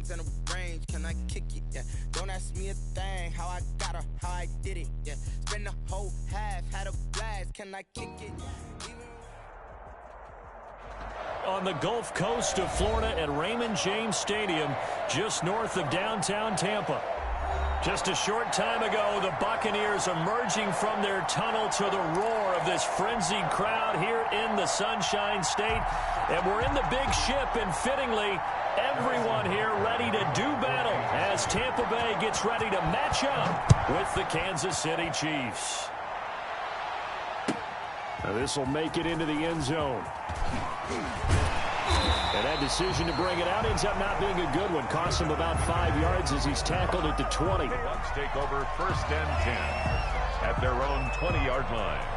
rings and a range, can I kick it? Yeah. Don't ask me a thing, how I got her, how I did it. Yeah. Spend the whole half, had a blast, can I kick it? On the Gulf Coast of Florida at Raymond James Stadium, just north of downtown Tampa. Just a short time ago, the Buccaneers emerging from their tunnel to the roar of this frenzied crowd here in the Sunshine State. And we're in the big ship, and fittingly, everyone here ready to do battle as Tampa Bay gets ready to match up with the Kansas City Chiefs. Now this will make it into the end zone. And that decision to bring it out ends up not being a good one. Costs him about 5 yards as he's tackled at the 20. The Bucs take over 1st and 10 at their own 20-yard line.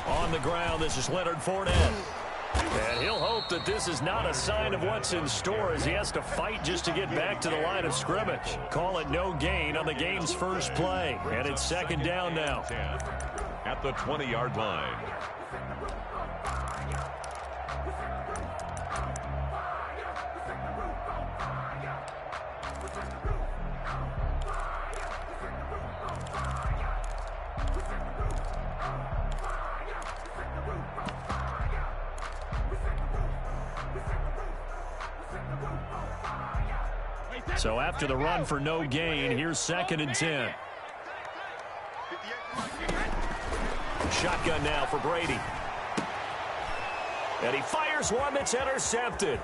On the ground, this is Leonard Fournette. And he'll hope that this is not a sign of what's in store as he has to fight just to get back to the line of scrimmage. Call it no gain on the game's first play. And it's 2nd down now. At the 20-yard line. So after the run for no gain, here's 2nd and 10. Shotgun now for Brady. And he fires one that's intercepted.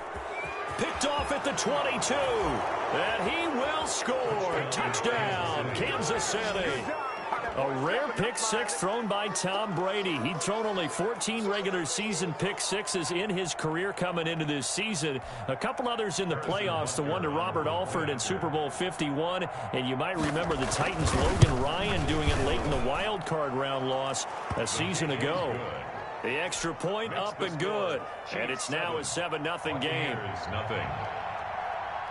Picked off at the 22. And he will score. Touchdown, Kansas City. A rare pick six thrown by Tom Brady. He'd thrown only 14 regular season pick sixes in his career coming into this season. A couple others in the playoffs, the one to Robert Alford in Super Bowl 51. And you might remember the Titans' Logan Ryan doing it late in the wild card round loss a season ago. The extra point up and good. And it's now a 7-0 game.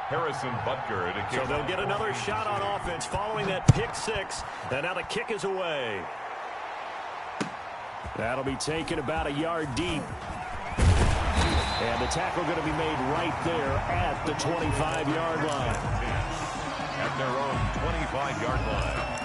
Harrison Butker to kick. So they'll get another shot on offense following that pick six. And now the kick is away. That'll be taken about a yard deep. And the tackle going to be made right there at the 25-yard line. At their own 25-yard line.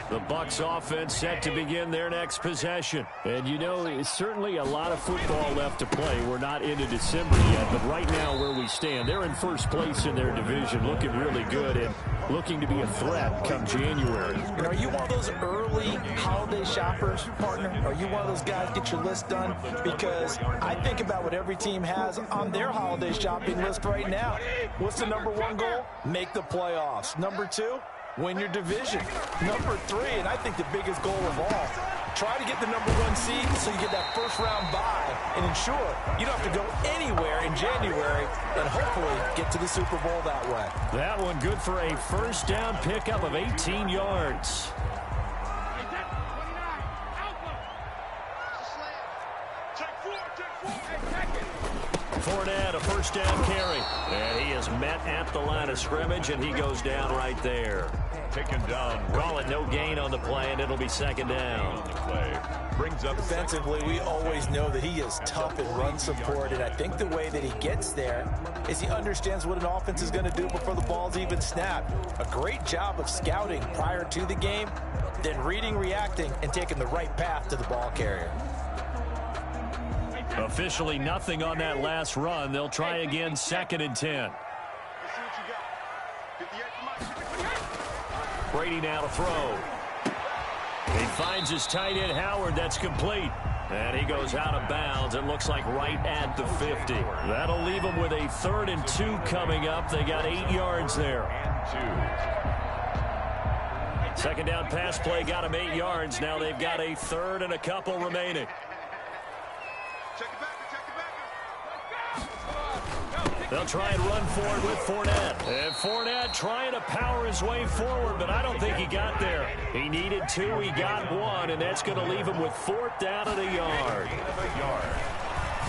The Bucs offense set to begin their next possession. And you know, it's certainly a lot of football left to play. We're not into December yet, but right now where we stand, they're in first place in their division, looking really good and looking to be a threat come January. And are you one of those early holiday shoppers, partner? Are you one of those guys get your list done? Because I think about what every team has on their holiday shopping list right now. What's the #1 goal? Make the playoffs. #2, win your division. #3, and I think the biggest goal of all, try to get the #1 seed so you get that first-round bye and ensure you don't have to go anywhere in January and hopefully get to the Super Bowl that way. That one good for a first down pickup of 18 yards. Fournette, a first down carry. And he is met at the line of scrimmage, and he goes down right there. Taken down. Call it no gain on the play, and it'll be 2nd down. On the play. Brings up defensively, we always know that he is tough in run support, and I think the way that he gets there is he understands what an offense is going to do before the ball's even snapped. A great job of scouting prior to the game, then reading, reacting, and taking the right path to the ball carrier. Officially nothing on that last run. They'll try again, 2nd and 10. Brady now to throw. He finds his tight end, Howard. That's complete. And he goes out of bounds. It looks like right at the 50. That'll leave them with a 3rd and 2 coming up. They got 8 yards there. Second down pass play got them 8 yards. Now they've got a 3rd and a couple remaining. They'll try and run forward with Fournette. And Fournette trying to power his way forward, but I don't think he got there. He needed 2, he got 1, and that's going to leave him with 4th down and a yard.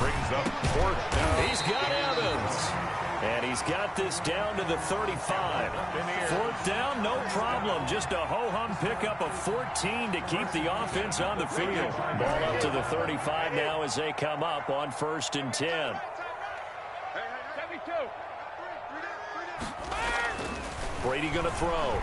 Brings up 4th down. He's got Evans. And he's got this down to the 35. 4th down, no problem. Just a ho-hum pickup of 14 to keep the offense on the field. Ball up to the 35 now as they come up on 1st and 10. Brady going to throw.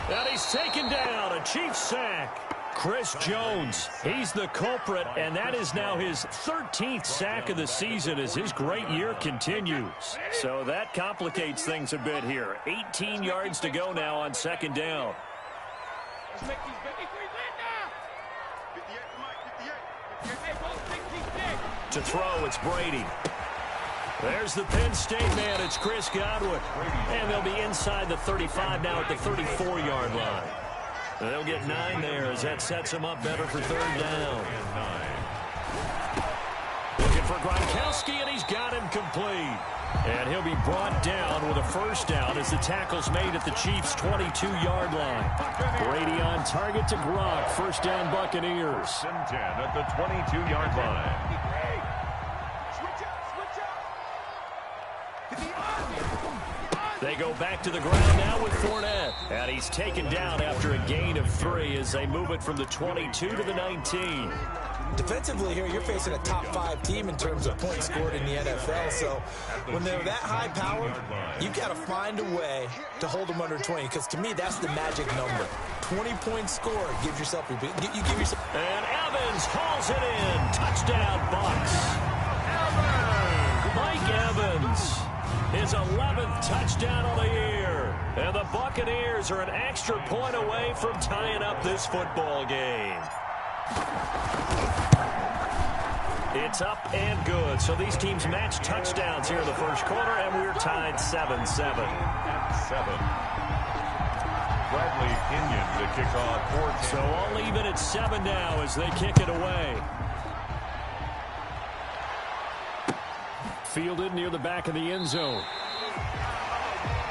And he's taken down. A Chiefs sack. Chris Jones, he's the culprit, and that is now his 13th sack of the season as his great year continues. So that complicates things a bit here. 18 yards to go now on 2nd down. To throw, it's Brady. There's the Penn State man. It's Chris Godwin. And they'll be inside the 35 now at the 34-yard line. They'll get 9 there as that sets them up better for 3rd down. Looking for Gronkowski, and he's got him complete. And he'll be brought down with a 1st down as the tackle's made at the Chiefs' 22-yard line. Brady on target to Gronk. 1st down Buccaneers. 10 at the 22-yard line. They go back to the ground now with Fournette. And he's taken down after a gain of 3 as they move it from the 22 to the 19. Defensively here, you're facing a top 5 team in terms of points scored in the NFL. So when they're that high powered, you've got to find a way to hold them under 20. Because to me, that's the magic number. 20 points scored gives yourself a big. You give yourself. And Evans hauls it in. Touchdown, Bucs. Mike Evans. His 11th touchdown of the year. And the Buccaneers are an extra point away from tying up this football game. It's up and good. So these teams match touchdowns here in the 1st quarter, and we're tied 7-7. 7. Bradley Kenyon to kick off 4. So all even at 7 now as they kick it away. Fielded near the back of the end zone.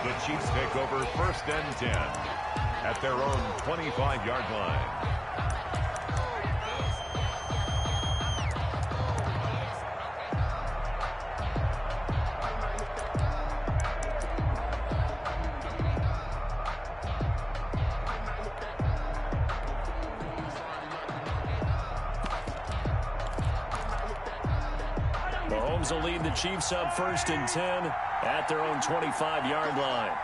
The Chiefs take over 1st and 10 at their own 25-yard line. Mahomes will lead the Chiefs up 1st and 10 at their own 25-yard line.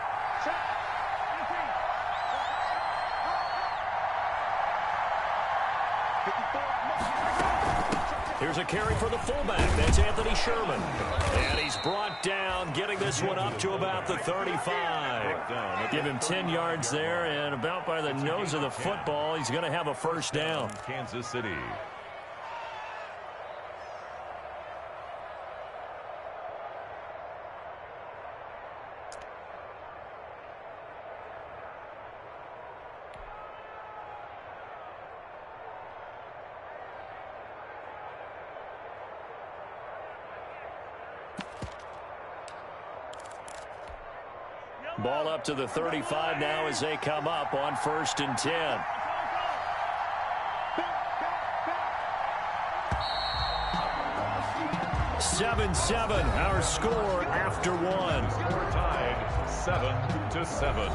Here's a carry for the fullback. That's Anthony Sherman. And he's brought down, getting this one up to about the 35. Give him 10 yards there, and about by the nose of the football, he's going to have a 1st down. Kansas City. Ball up to the 35 now as they come up on 1st and 10. (7-7) our score after 1. We're tied 7-7.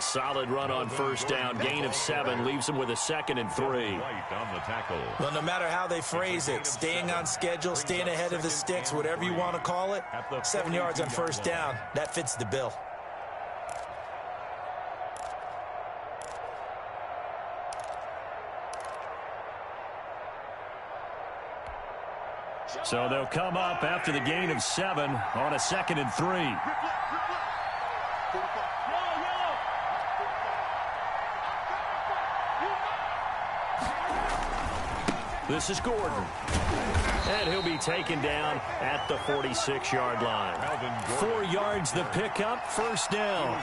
A solid run on first down. Gain of 7 leaves them with a 2nd and 3. Well, no matter how they phrase it, staying on schedule, staying ahead of the sticks, whatever you want to call it, 7 yards on first down, that fits the bill. So they'll come up after the gain of 7 on a 2nd and 3. This is Gordon. And he'll be taken down at the 46-yard line. 4 yards the pickup, first down.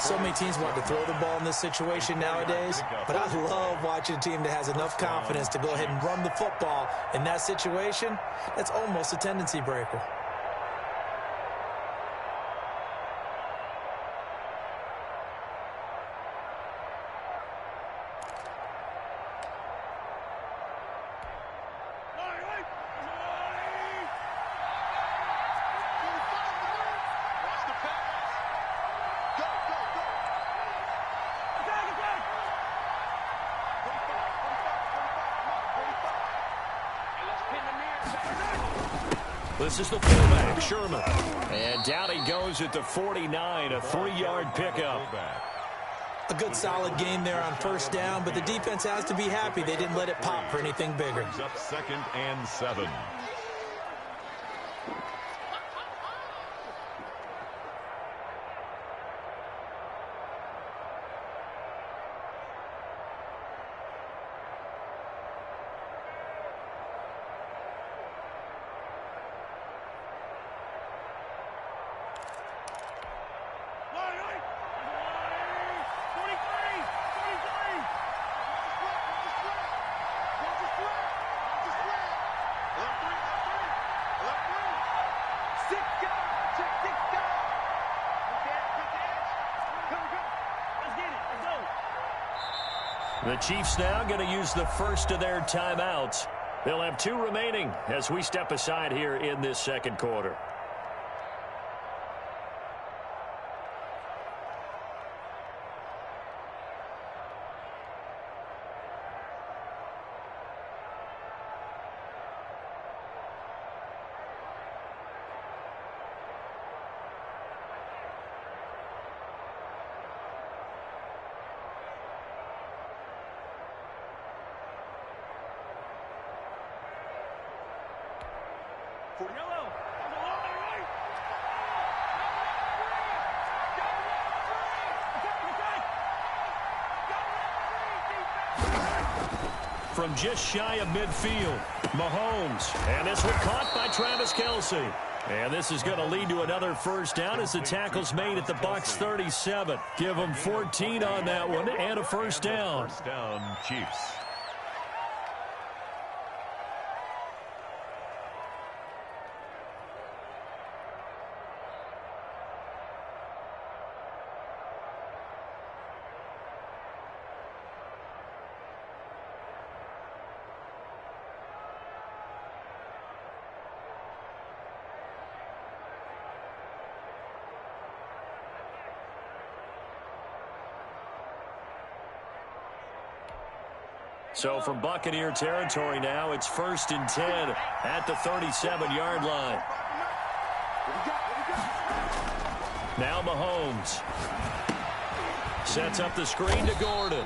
So many teams want to throw the ball in this situation nowadays, but I love watching a team that has enough confidence to go ahead and run the football in that situation. That's almost a tendency breaker. This is the fullback, Sherman. And down he goes at the 49, a 3-yard pickup. A good solid game there on first down, but the defense has to be happy they didn't let it pop for anything bigger. Up 2nd and 7. The Chiefs now going to use the first of their timeouts. They'll have 2 remaining as we step aside here in this second quarter. From just shy of midfield, Mahomes. And this one caught by Travis Kelce. And this is going to lead to another first down as the tackle's made at the Bucs 37. Give them 14 on that one and a first down. First down, Chiefs. So from Buccaneer territory now, it's 1st and 10 at the 37-yard line. Now Mahomes sets up the screen to Gordon.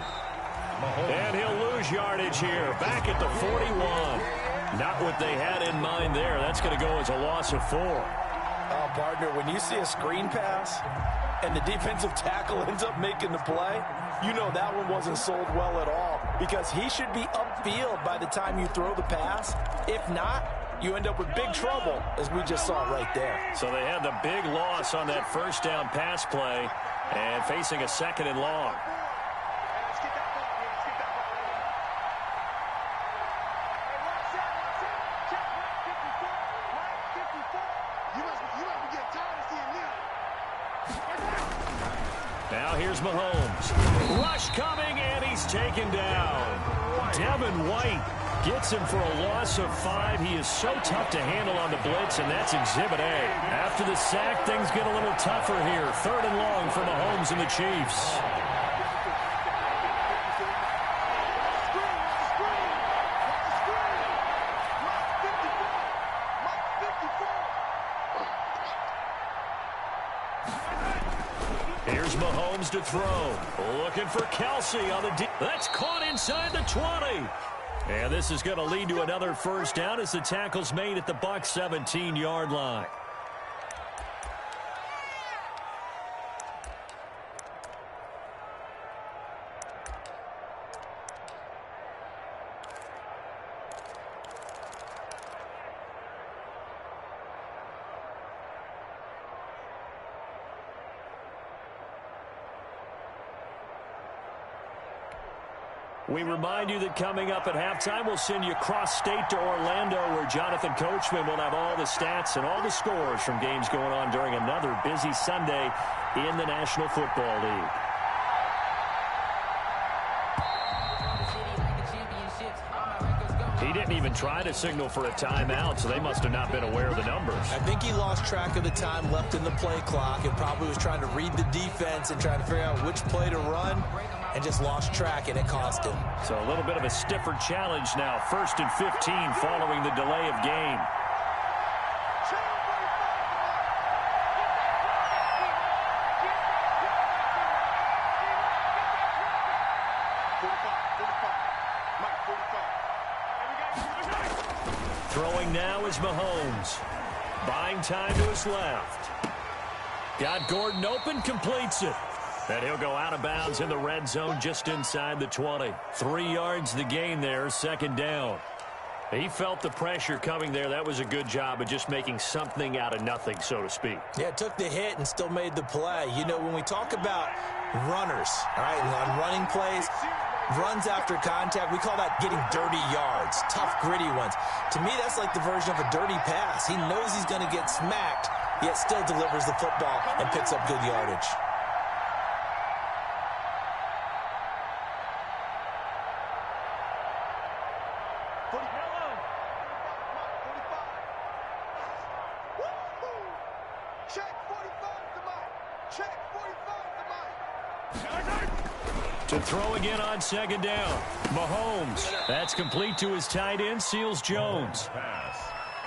And he'll lose yardage here, back at the 41. Not what they had in mind there. That's going to go as a loss of 4. Oh, partner, when you see a screen pass and the defensive tackle ends up making the play, you know that one wasn't sold well at all, because he should be upfield by the time you throw the pass. If not, you end up with big trouble, as we just saw right there. So they had the big loss on that first down pass play and facing a 2nd and long. Now here's Mahomes. Rush coming, and he's taken down. Devin White Gets him for a loss of 5. He is so tough to handle on the blitz, and that's Exhibit A. After the sack, things get a little tougher here. 3rd and long for Mahomes and the Chiefs. Here's Mahomes to throw. Looking for Kelsey on the deep. That's caught inside the 20. And this is going to lead to another first down as the tackle's made at the Bucs 17-yard line. We remind you that coming up at halftime, we'll send you cross-state to Orlando, where Jonathan Coachman will have all the stats and all the scores from games going on during another busy Sunday in the National Football League. He didn't even try to signal for a timeout, so they must have not been aware of the numbers. I think he lost track of the time left in the play clock and probably was trying to read the defense and trying to figure out which play to run, and just lost track, and it cost him. So a little bit of a stiffer challenge now. 1st and 15 following the delay of game. Throwing now is Mahomes. Buying time to his left. Got Gordon open, completes it. And he'll go out of bounds in the red zone just inside the 20. 3 yards the gain there, 2nd down. He felt the pressure coming there. That was a good job of just making something out of nothing, so to speak. Yeah, took the hit and still made the play. You know, when we talk about runners, all right, on running plays, runs after contact, we call that getting dirty yards, tough, gritty ones. To me, that's like the version of a dirty pass. He knows he's going to get smacked, yet still delivers the football and picks up good yardage. To throw again on 2nd down. Mahomes. That's complete to his tight end, Seals Jones.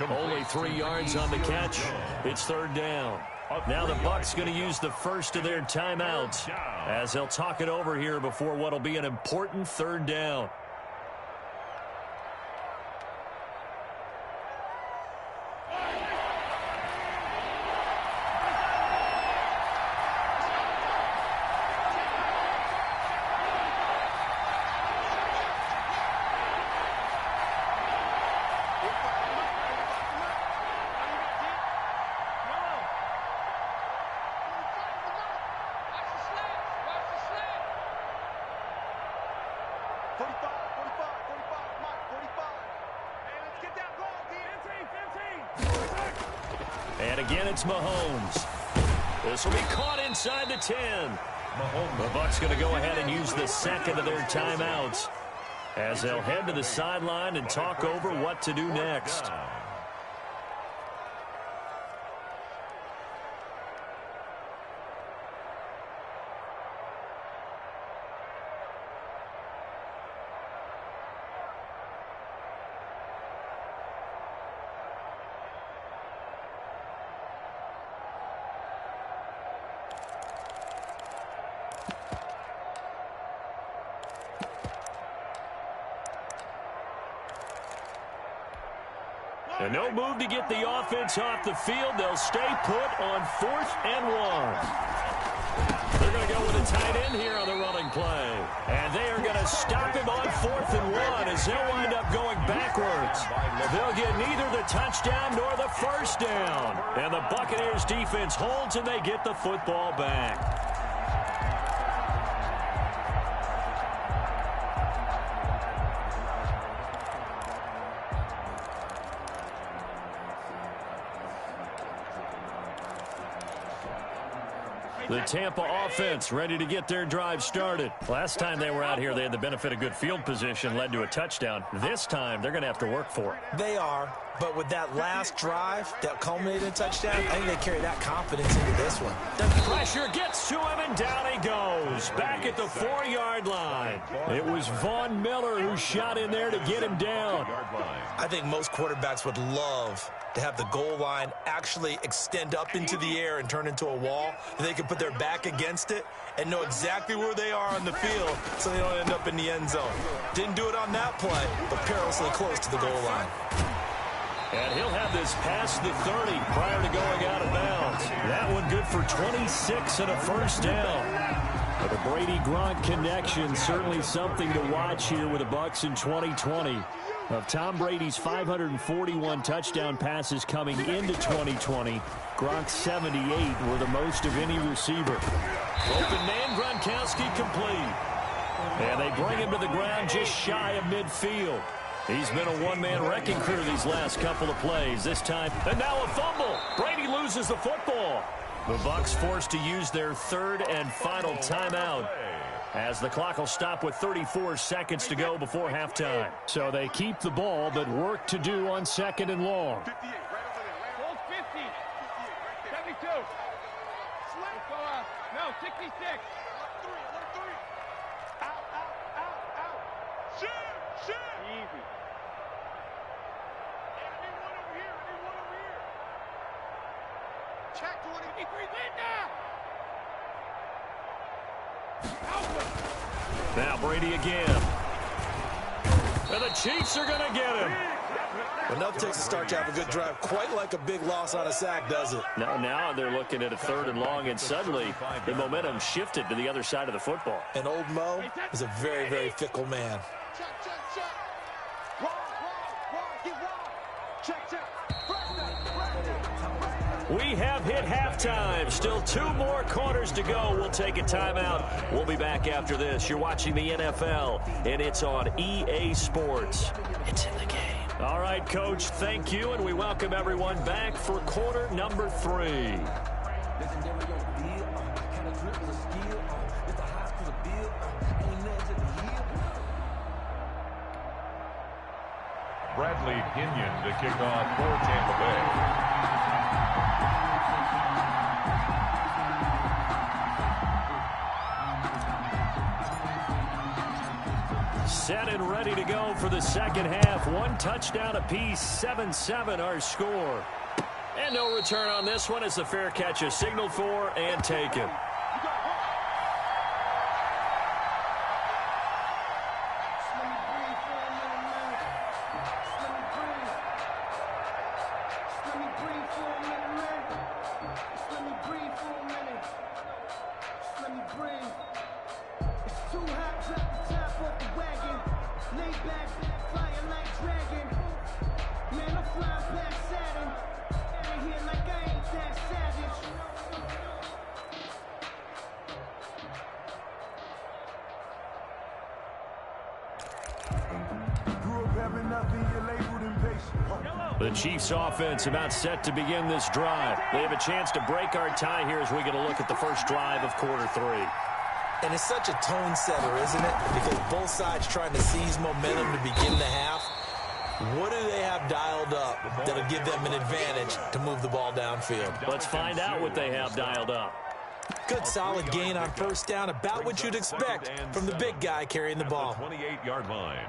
Only 3 yards on the catch. It's 3rd down. Now the Bucs going to use the first of their timeouts as they'll talk it over here before what will be an important 3rd down. And again, it's Mahomes. This will be caught inside the 10. The Bucs going to go ahead and use the 2nd of their timeouts as they'll head to the sideline and talk over what to do next. And no move to get the offense off the field. They'll stay put on 4th and 1. They're going to go with a tight end here on the running play. And they are going to stop him on 4th and 1 as they'll wind up going backwards. They'll get neither the touchdown nor the first down. And the Buccaneers defense holds and they get the football back. The Tampa offense ready to get their drive started. Last time they were out here, they had the benefit of good field position, led to a touchdown. This time, they're going to have to work for it. They are, but with that last drive that culminated in a touchdown, I think they carry that confidence into this one. The pressure gets to him, and down he goes. Back at the 4-yard line. It was Von Miller who shot in there to get him down. I think most quarterbacks would love to have the goal line actually extend up into the air and turn into a wall. They can put their back against it and know exactly where they are on the field so they don't end up in the end zone. Didn't do it on that play, but perilously close to the goal line. And he'll have this past the 30 prior to going out of bounds. That one good for 26 and a first down. But the Brady-Gronk connection, certainly something to watch here with the Bucs in 2020. Of Tom Brady's 541 touchdown passes coming into 2020, Gronk's 78 were the most of any receiver. Open man, Gronkowski complete. And they bring him to the ground just shy of midfield. He's been a one-man wrecking crew these last couple of plays. This time, and now a fumble. Brady loses the football. The Bucs forced to use their third and final timeout, as the clock will stop with 34 seconds to go before halftime. So they keep the ball, but work to do on second and long. 58, right over there. Hold 50. 72. No, 66. Out. Shoot. Easy. I need one over here. Check 23. Now Brady again. And the Chiefs are going to get him. Enough takes to start to have a good drive. Quite like a big loss on a sack, does it? Now they're looking at a third and long, and suddenly the momentum shifted to the other side of the football. And old Mo is a very, very fickle man. We have hit halftime. Still 2 more quarters to go. We'll take a timeout. We'll be back after this. You're watching the NFL, and it's on EA Sports. It's in the game. All right, Coach, thank you, and we welcome everyone back for quarter number 3. Bradley Pinion to kick off for Tampa Bay. Set and ready to go for the second half. 1 touchdown apiece, 7-7 our score. And no return on this one as the fair catch is signaled for and taken. The Chiefs offense about set to begin this drive. They have a chance to break our tie here as we get a look at the first drive of quarter 3. And it's such a tone setter, isn't it? Because both sides trying to seize momentum to begin the half. What do they have dialed up that'll give them an advantage to move the ball downfield? Let's find out what they have dialed up. Good solid gain on first down, about what you'd expect from the big guy carrying the ball. 28-yard line.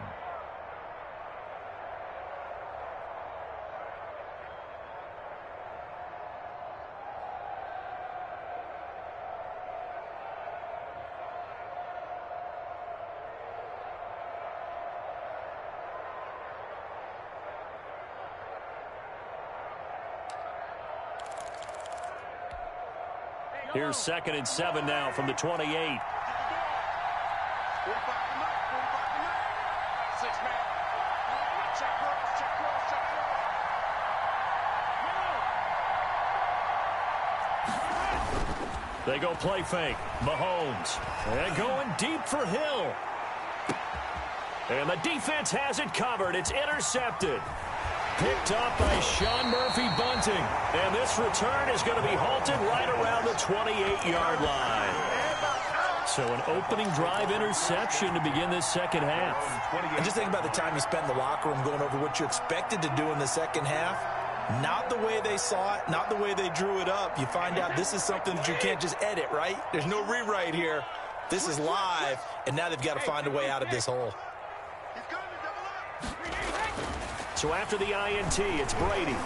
Here's 2nd and 7 now from the 28. They go play fake. Mahomes. And going deep for Hill. And the defense has it covered. It's intercepted. picked up by Sean Murphy-Bunting. And this return is going to be halted right around the 28-yard line. So an opening drive interception to begin this second half. And just think about the time you spent in the locker room going over what you expected to do in the second half. Not the way they saw it, not the way they drew it up. You find out this is something that you can't just edit, right? There's no rewrite here. This is live, and now they've got to find a way out of this hole. So after the INT, it's Brady.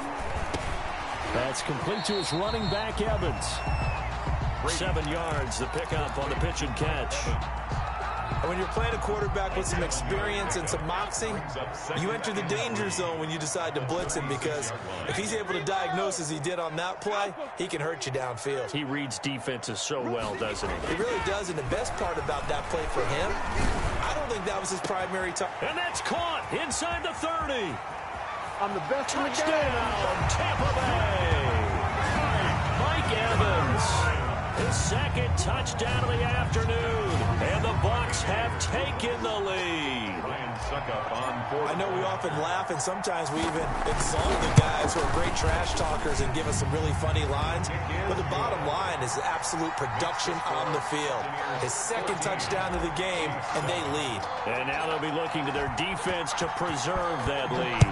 That's complete to his running back, Evans. 7 yards, the pickup on the pitch and catch. And when you're playing a quarterback with some experience and some moxie, you enter the danger zone when you decide to blitz him, because if he's able to diagnose as he did on that play, he can hurt you downfield. He reads defenses so well, doesn't he? He really does, and the best part about that play for him, I don't think that was his primary target. And that's caught inside the 30. I'm the best in the game. Touchdown, Tampa Bay. Mike Evans. His second touchdown of the afternoon. And the Bucs have taken the lead. I know we often laugh, and sometimes we even insult the guys who are great trash talkers and give us some really funny lines. But the bottom line is absolute production on the field. His second touchdown of the game, and they lead. And now they'll be looking to their defense to preserve that lead.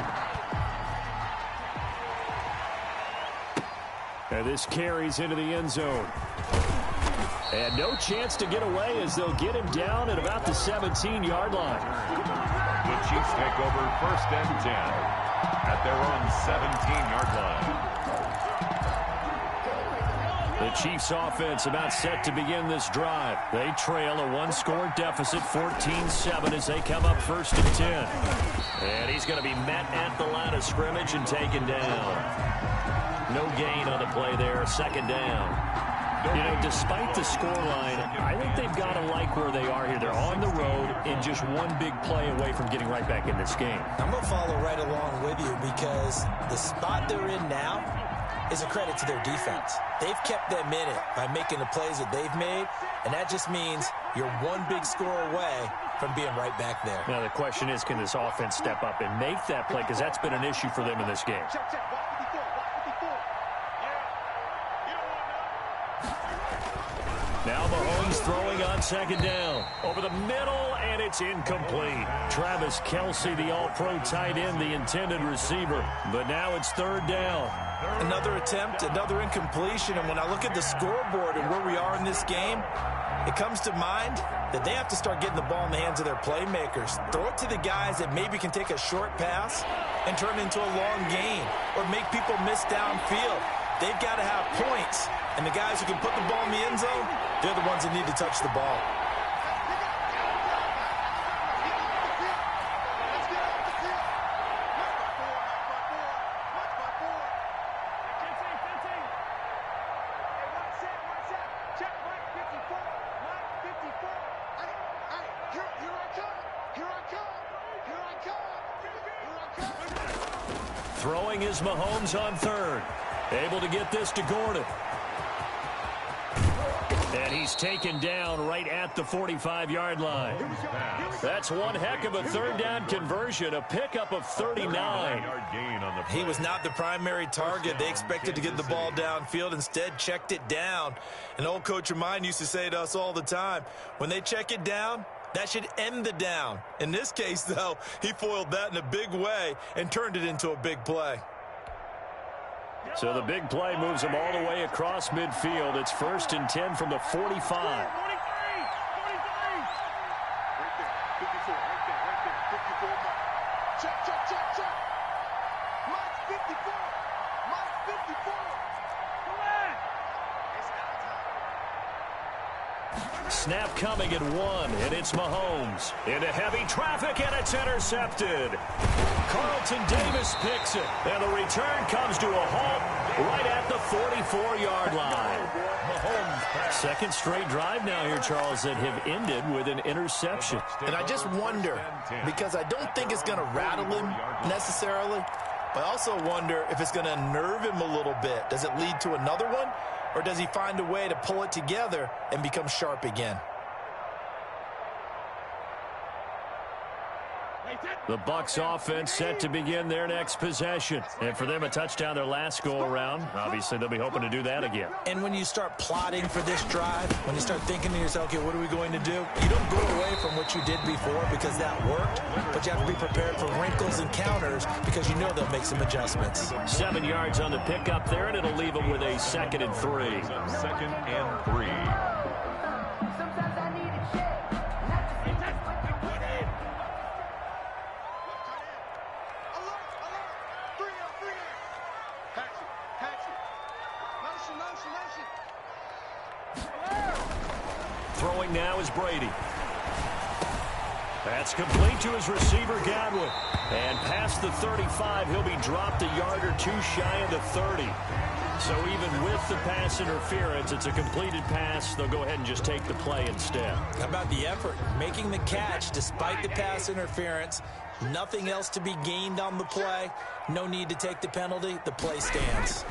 And this carries into the end zone. And no chance to get away as they'll get him down at about the 17-yard line. The Chiefs take over 1st and 10 at their own 17-yard line. The Chiefs offense about set to begin this drive. They trail a one-score deficit, 14-7, as they come up 1st and 10. And he's going to be met at the line of scrimmage and taken down. No gain on the play there, 2nd down. You know, despite the scoreline, I think they've got to like where they are here. They're on the road and just one big play away from getting right back in this game. I'm going to follow right along with you, because the spot they're in now is a credit to their defense. They've kept them in it by making the plays that they've made, and that just means you're one big score away from being right back there. Now the question is, can this offense step up and make that play, because that's been an issue for them in this game. Now Mahomes throwing on 2nd down. Over the middle, and it's incomplete. Travis Kelce, the all-pro tight end, the intended receiver. But now it's 3rd down. Another attempt, another incompletion. And when I look at the scoreboard and where we are in this game, it comes to mind that they have to start getting the ball in the hands of their playmakers. Throw it to the guys that maybe can take a short pass and turn it into a long gain, or make people miss downfield. They've got to have points. And the guys who can put the ball in the end zone, they're the ones that need to touch the ball. Throwing is Mahomes on 3rd. Able to get this to Gordon. And he's taken down right at the 45-yard line. That's one heck of a 3rd down conversion, a pickup of 39. He was not the primary target. They expected to get the ball downfield, instead checked it down. An old coach of mine used to say to us all the time, when they check it down, that should end the down. In this case, though, he foiled that in a big way and turned it into a big play. So the big play moves them all the way across midfield. It's 1st and 10 from the 45. Snap coming at 1, and it's Mahomes. Into heavy traffic, and it's intercepted. Carlton Davis picks it, and the return comes to a halt right at the 44-yard line. Mahomes. Second straight drive now here, Charles, that have ended with an interception. And I just wonder, because I don't think it's going to rattle him necessarily, but I also wonder if it's going to nerve him a little bit. Does it lead to another one? Or does he find a way to pull it together and become sharp again? Wait, The Bucs offense set to begin their next possession. And for them, a touchdown their last go-around. Obviously, they'll be hoping to do that again. And when you start plotting for this drive, when you start thinking to yourself, okay, what are we going to do? You don't go away from what you did before because that worked, but you have to be prepared for wrinkles and counters because you know they'll make some adjustments. 7 yards on the pickup there, and it'll leave them with a 2nd and 3. 2nd and 3. Throwing now is Brady. That's complete to his receiver, Godwin. And past the 35, he'll be dropped a yard or two shy of the 30. So even with the pass interference, it's a completed pass. They'll go ahead and just take the play instead. How about the effort? Making the catch despite the pass interference. Nothing else to be gained on the play. No need to take the penalty. The play stands.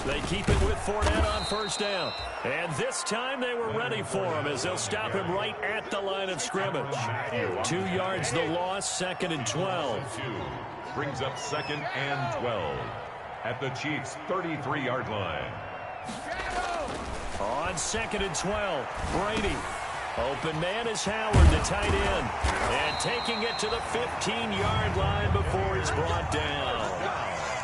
They keep it with Fournette on 1st down. And this time they were ready for him as they'll stop him right at the line of scrimmage. 2 yards the loss, 2nd and 12. Brings up 2nd and 12 at the Chiefs' 33-yard line. On 2nd and 12, Brady. Open man is Howard, the tight end. And taking it to the 15-yard line before he's brought down.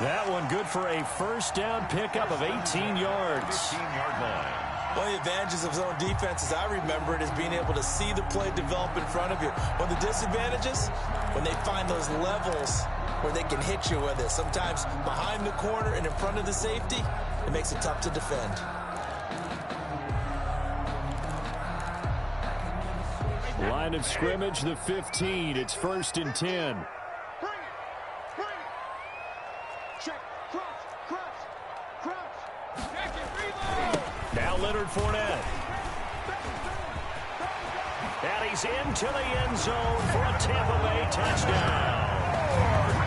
That one good for a 1st down pickup of 18 yards. 15-yard line. One of the advantages of zone defense, as I remember it, is being able to see the play develop in front of you. One of the disadvantages, when they find those levels where they can hit you with it. Sometimes behind the corner and in front of the safety, it makes it tough to defend. Line of scrimmage, the 15. It's 1st and 10. Now Leonard Fournette. And he's into the end zone for a Tampa Bay touchdown.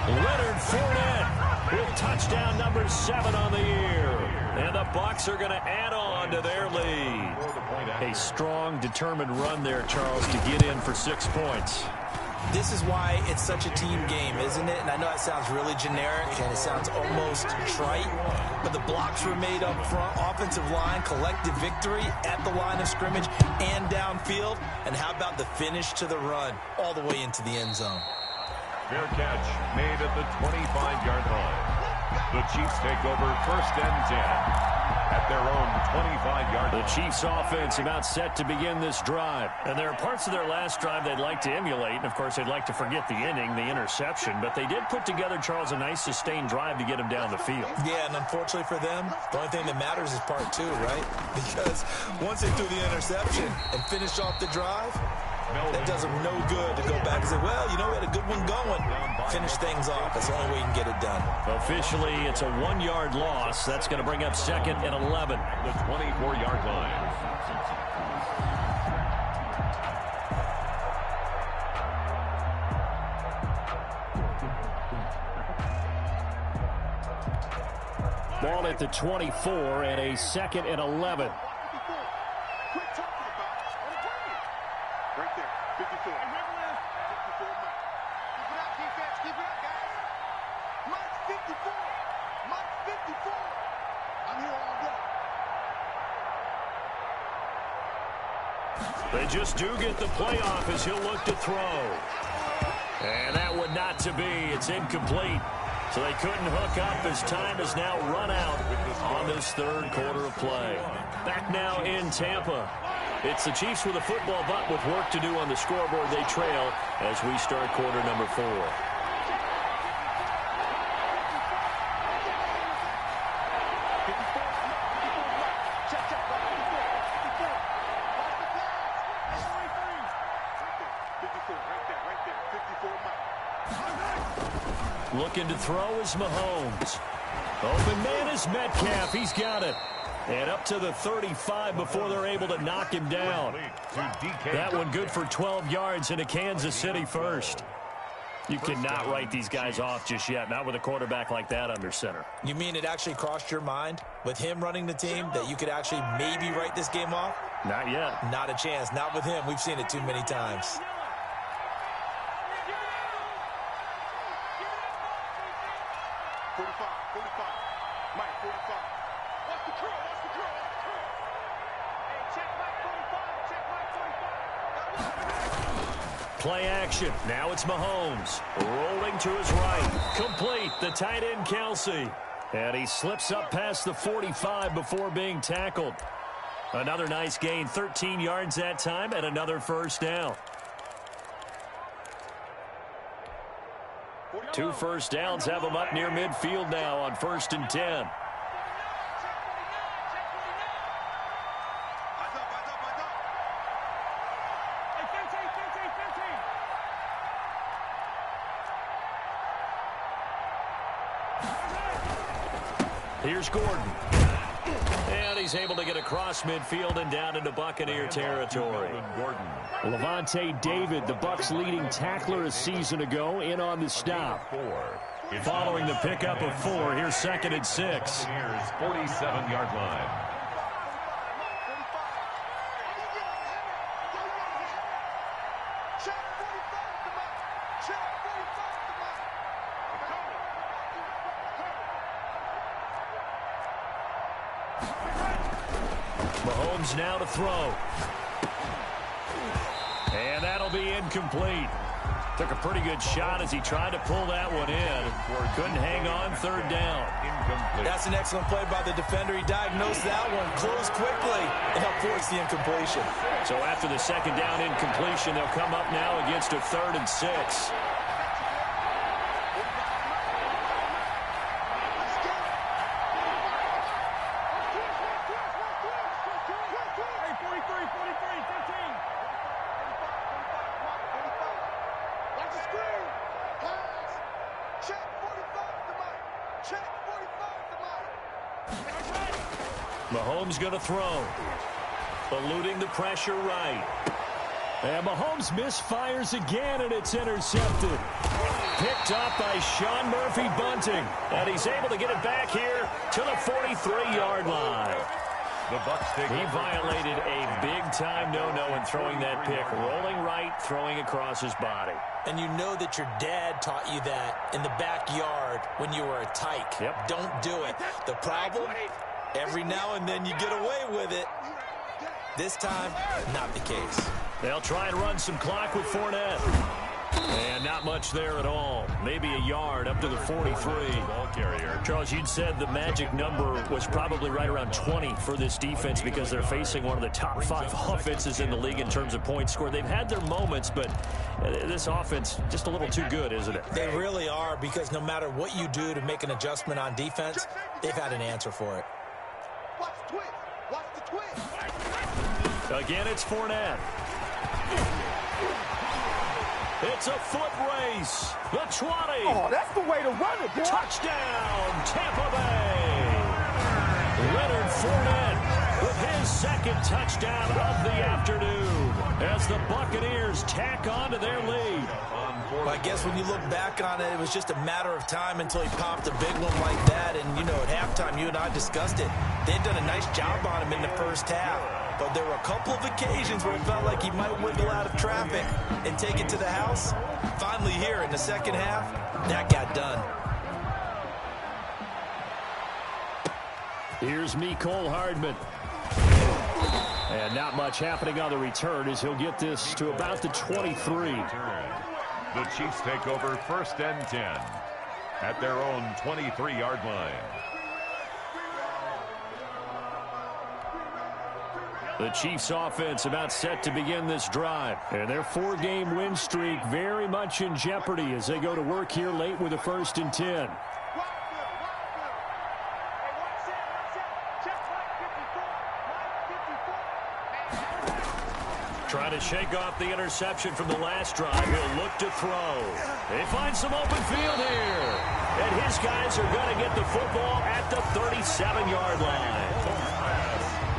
Leonard Fournette with touchdown number 7 on the year. And the Bucs are going to add on to their lead. A strong, determined run there, Charles, to get in for 6 points. This is why it's such a team game, isn't it? And I know it sounds really generic and it sounds almost trite, but the blocks were made up front, offensive line, collective victory at the line of scrimmage and downfield. And how about the finish to the run all the way into the end zone? Fair catch made at the 25-yard line. The Chiefs take over 1st and 10 at their own 25-yard line. The Chiefs offense about set to begin this drive. And there are parts of their last drive they'd like to emulate. And, of course, they'd like to forget the inning, the interception. But they did put together, Charles, a nice sustained drive to get them down the field. Yeah, and unfortunately for them, the only thing that matters is part 2, right? Because once they threw the interception and finished off the drive, that does them no good to go back and say, well, you know, we had a good one going. Finish things off. That's the only way you can get it done. Officially, it's a 1-yard loss. That's going to bring up 2nd and 11. The 24-yard line. Ball at the 24 and a 2nd and 11. Right there, 54. 54, Mike. Keep it up, defense. Keep it up, guys. Mike's 54. Mike's 54. I'm here all day. They just do get the playoff as he'll look to throw. And that would not to be. It's incomplete. So they couldn't hook up as time has now run out on this 3rd quarter of play. Back now in Tampa. It's the Chiefs with a football, but with work to do on the scoreboard. They trail as we start quarter number 4. Looking to throw is Mahomes. Open man is Metcalf. He's got it. And up to the 35 before they're able to knock him down. That one good for 12 yards into Kansas City 1st. You cannot write these guys off just yet, not with a quarterback like that under center. You mean it actually crossed your mind with him running the team that you could actually maybe write this game off? Not yet. Not a chance. Not with him. We've seen it too many times. Play action. Now it's Mahomes. Rolling to his right. Complete. The tight end, Kelsey. And he slips up past the 45 before being tackled. Another nice gain. 13 yards that time and another first down. 2 first downs have him up near midfield now on 1st and 10. Here's Gordon. And he's able to get across midfield and down into Buccaneer territory. Levante David, the Bucs' leading tackler a season ago, in on the stop. Following the pickup of 4, here's 2nd and 6. Here's 47-yard line. Mahomes now to throw. And that'll be incomplete. Took a pretty good shot as he tried to pull that one in. Couldn't hang on, 3rd down. Incomplete. That's an excellent play by the defender. He diagnosed that one, closed quickly, and helped force the incompletion. So after the 2nd down incompletion, they'll come up now against a 3rd and 6. Mahomes going to throw. Eluding the pressure right. And Mahomes misfires again, and it's intercepted. Picked up by Sean Murphy Bunting. And he's able to get it back here to the 43-yard line. The Bucs take He violated a big-time no-no in throwing that pick. Rolling right, throwing across his body. And you know that your dad taught you that in the backyard when you were a tyke. Yep. Don't do it. The problem, every now and then you get away with it. This time, not the case. They'll try and run some clock with Fournette. And not much there at all. Maybe a yard up to the 43. ball carrier. Charles, you'd said the magic number was probably right around 20 for this defense because they're facing one of the top 5 offenses in the league in terms of points scored. They've had their moments, but this offense just a little too good, isn't it? They really are, because no matter what you do to make an adjustment on defense, they've had an answer for it. Watch the twist. Watch the twist. Again, it's Fournette. It's a foot race. The 20. Oh, that's the way to run it, boy. Touchdown, Tampa Bay. Leonard Fournette with his 2nd touchdown of the afternoon as the Buccaneers tack on to their lead. Well, I guess when you look back on it, it was just a matter of time until he popped a big one like that. And, you know, at halftime, you and I discussed it. They'd done a nice job on him in the first half. But there were a couple of occasions where it felt like he might wiggle out of traffic and take it to the house. Finally here in the second half, that got done. Here's Mecole Hardman. And not much happening on the return as he'll get this to about the 23. The Chiefs take over 1st and 10 at their own 23-yard line. The Chiefs offense about set to begin this drive. And their 4-game win streak very much in jeopardy as they go to work here late with a 1st and 10. Trying to shake off the interception from the last drive. He'll look to throw. They find some open field here. And his guys are going to get the football at the 37-yard line.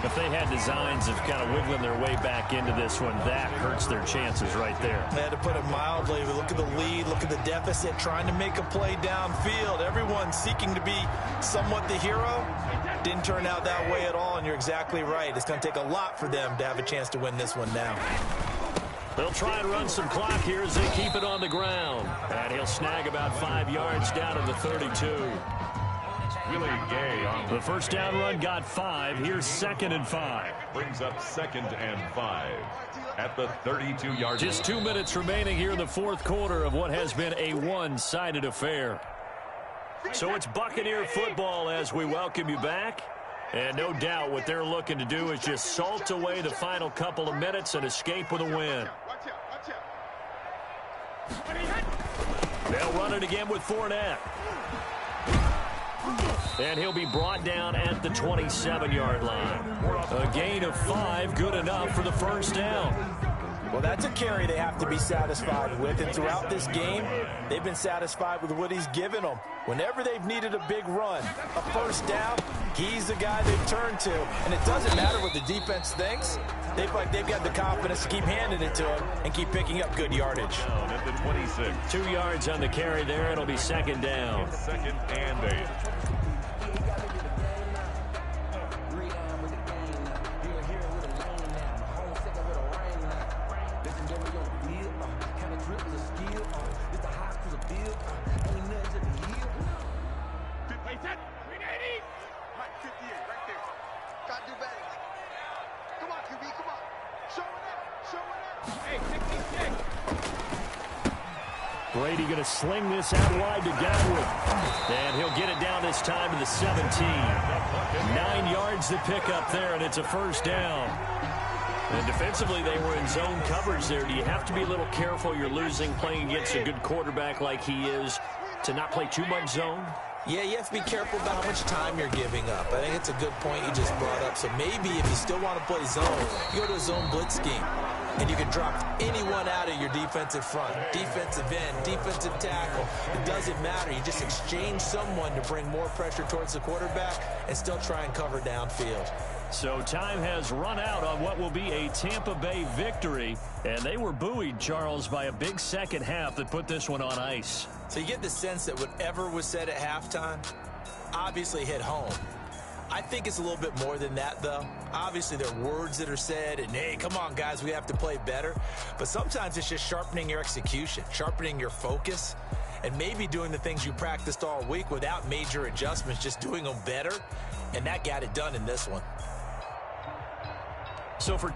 If they had designs of kind of wiggling their way back into this one, that hurts their chances right there. They had to put it mildly. Look at the lead, look at the deficit, trying to make a play downfield. Everyone seeking to be somewhat the hero. Didn't turn out that way at all, and you're exactly right. It's going to take a lot for them to have a chance to win this one now. They'll try and run some clock here as they keep it on the ground. And he'll snag about 5 yards down to the 32. Willie Gay on The first down run got 5. Here's 2nd and 5. brings up 2nd and 5 at the 32-yard line. Just 2 minutes remaining here in the fourth quarter of what has been a one-sided affair. So it's Buccaneer football as we welcome you back. And no doubt what they're looking to do is just salt away the final couple of minutes and escape with a win. They'll run it again with Fournette. And he'll be brought down at the 27-yard line. A gain of 5, good enough for the first down. Well, that's a carry they have to be satisfied with. And throughout this game, they've been satisfied with what he's given them. Whenever they've needed a big run, a first down, he's the guy they've turned to. And it doesn't matter what the defense thinks. They've got the confidence to keep handing it to him and keep picking up good yardage. At the 26. 2 yards on the carry there. It'll be 2nd down. 2nd and 8. Brady going to sling this out wide to Godwin. And he'll get it down this time to the 17. 9 yards to pick up there, and it's a first down. And defensively, they were in zone coverage there. Do you have to be a little careful? You're losing playing against a good quarterback like he is to not play too much zone? Yeah, you have to be careful about how much time you're giving up. I think it's a good point you just brought up. So maybe if you still want to play zone, you go to a zone blitz scheme. And you can drop anyone out of your defensive front, defensive end, defensive tackle. It doesn't matter. You just exchange someone to bring more pressure towards the quarterback and still try and cover downfield. So time has run out on what will be a Tampa Bay victory. And they were buoyed, Charles, by a big second half that put this one on ice. So you get the sense that whatever was said at halftime obviously hit home. I think it's a little bit more than that, though. Obviously, there are words that are said, and, hey, come on, guys, we have to play better. But sometimes it's just sharpening your execution, sharpening your focus, and maybe doing the things you practiced all week without major adjustments, just doing them better. And that got it done in this one. So for